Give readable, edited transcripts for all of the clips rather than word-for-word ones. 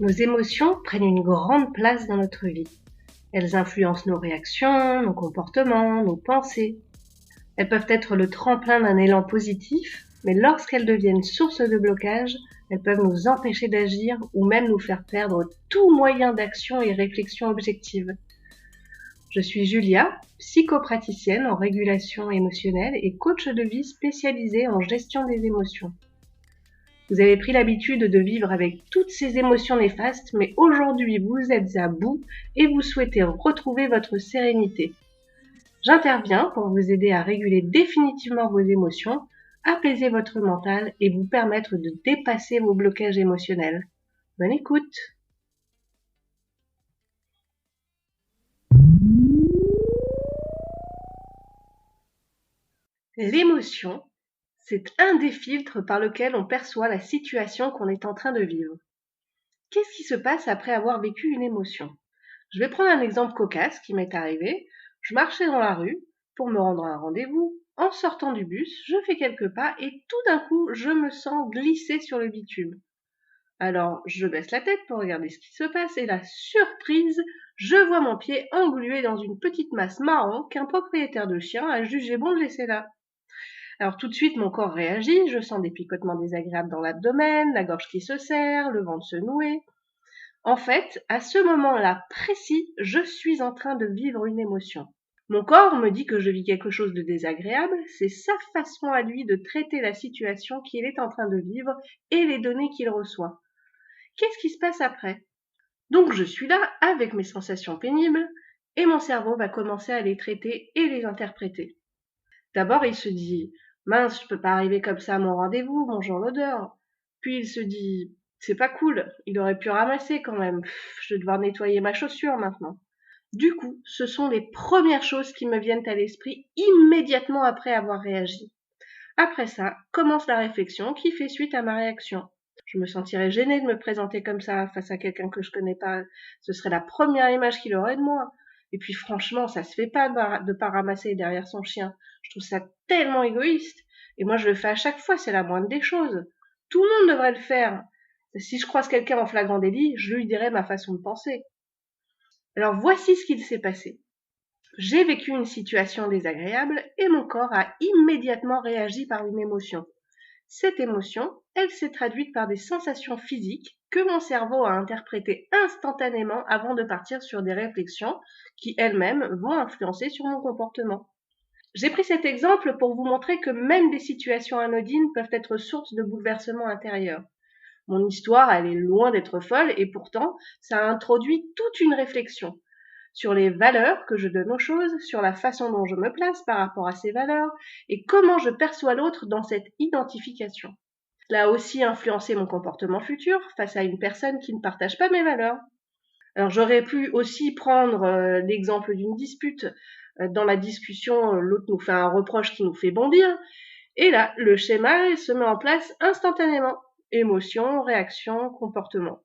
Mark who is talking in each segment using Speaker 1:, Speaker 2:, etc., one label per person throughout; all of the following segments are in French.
Speaker 1: Nos émotions prennent une grande place dans notre vie. Elles influencent nos réactions, nos comportements, nos pensées. Elles peuvent être le tremplin d'un élan positif, mais lorsqu'elles deviennent source de blocage, elles peuvent nous empêcher d'agir ou même nous faire perdre tout moyen d'action et réflexion objective. Je suis Julia, psychopraticienne en régulation émotionnelle et coach de vie spécialisée en gestion des émotions. Vous avez pris l'habitude de vivre avec toutes ces émotions néfastes, mais aujourd'hui vous êtes à bout et vous souhaitez retrouver votre sérénité. J'interviens pour vous aider à réguler définitivement vos émotions, apaiser votre mental et vous permettre de dépasser vos blocages émotionnels. Bonne écoute! L'émotion, c'est un des filtres par lequel on perçoit la situation qu'on est en train de vivre. Qu'est-ce qui se passe après avoir vécu une émotion? Je vais prendre un exemple cocasse qui m'est arrivé. Je marchais dans la rue pour me rendre à un rendez-vous. En sortant du bus, je fais quelques pas et tout d'un coup, je me sens glisser sur le bitume. Alors, je baisse la tête pour regarder ce qui se passe et la surprise, je vois mon pied englué dans une petite masse marron qu'un propriétaire de chien a jugé bon de laisser là. Alors tout de suite, mon corps réagit, je sens des picotements désagréables dans l'abdomen, la gorge qui se serre, le ventre se nouer. En fait, à ce moment-là précis, je suis en train de vivre une émotion. Mon corps me dit que je vis quelque chose de désagréable, c'est sa façon à lui de traiter la situation qu'il est en train de vivre et les données qu'il reçoit. Qu'est-ce qui se passe après? Donc je suis là avec mes sensations pénibles et mon cerveau va commencer à les traiter et les interpréter. D'abord, il se dit « Mince, je peux pas arriver comme ça à mon rendez-vous, bonjour l'odeur ». Puis il se dit « C'est pas cool, il aurait pu ramasser quand même, je vais devoir nettoyer ma chaussure maintenant ». Du coup, ce sont les premières choses qui me viennent à l'esprit immédiatement après avoir réagi. Après ça, commence la réflexion qui fait suite à ma réaction. Je me sentirais gênée de me présenter comme ça face à quelqu'un que je connais pas. Ce serait la première image qu'il aurait de moi. Et puis franchement, ça se fait pas de pas ramasser derrière son chien. Je trouve ça tellement égoïste. Et moi, je le fais à chaque fois, c'est la moindre des choses. Tout le monde devrait le faire. Si je croise quelqu'un en flagrant délit, je lui dirai ma façon de penser. Alors voici ce qu'il s'est passé. J'ai vécu une situation désagréable et mon corps a immédiatement réagi par une émotion. Cette émotion, elle s'est traduite par des sensations physiques que mon cerveau a interprétées instantanément avant de partir sur des réflexions qui elles-mêmes vont influencer sur mon comportement. J'ai pris cet exemple pour vous montrer que même des situations anodines peuvent être source de bouleversements intérieurs. Mon histoire, elle est loin d'être folle et pourtant, ça a introduit toute une réflexion sur les valeurs que je donne aux choses, sur la façon dont je me place par rapport à ces valeurs et comment je perçois l'autre dans cette identification. Cela a aussi influencé mon comportement futur face à une personne qui ne partage pas mes valeurs. Alors j'aurais pu aussi prendre l'exemple d'une dispute. Dans la discussion, l'autre nous fait un reproche qui nous fait bondir. Et là, le schéma se met en place instantanément. Émotion, réaction, comportement.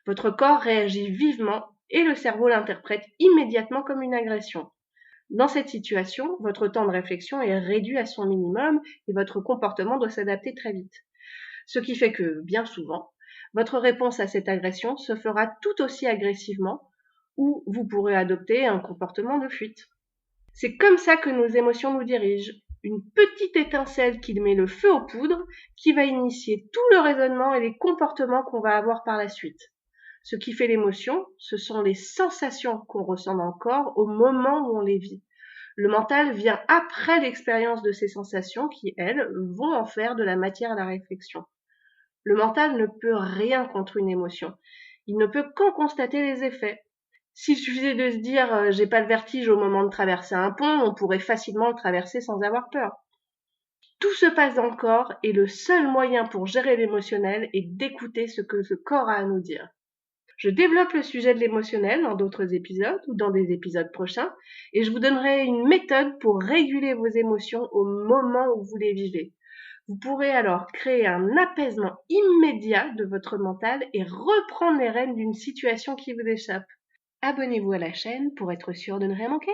Speaker 1: Votre corps réagit vivement et le cerveau l'interprète immédiatement comme une agression. Dans cette situation, votre temps de réflexion est réduit à son minimum et votre comportement doit s'adapter très vite. Ce qui fait que, bien souvent, votre réponse à cette agression se fera tout aussi agressivement ou vous pourrez adopter un comportement de fuite. C'est comme ça que nos émotions nous dirigent. Une petite étincelle qui met le feu aux poudres, qui va initier tout le raisonnement et les comportements qu'on va avoir par la suite. Ce qui fait l'émotion, ce sont les sensations qu'on ressent dans le corps au moment où on les vit. Le mental vient après l'expérience de ces sensations qui, elles, vont en faire de la matière à la réflexion. Le mental ne peut rien contre une émotion. Il ne peut qu'en constater les effets. S'il suffisait de se dire j'ai pas le vertige au moment de traverser un pont, on pourrait facilement le traverser sans avoir peur. Tout se passe dans le corps et le seul moyen pour gérer l'émotionnel est d'écouter ce que ce corps a à nous dire. Je développe le sujet de l'émotionnel dans d'autres épisodes ou dans des épisodes prochains et je vous donnerai une méthode pour réguler vos émotions au moment où vous les vivez. Vous pourrez alors créer un apaisement immédiat de votre mental et reprendre les rênes d'une situation qui vous échappe. Abonnez-vous à la chaîne pour être sûr de ne rien manquer.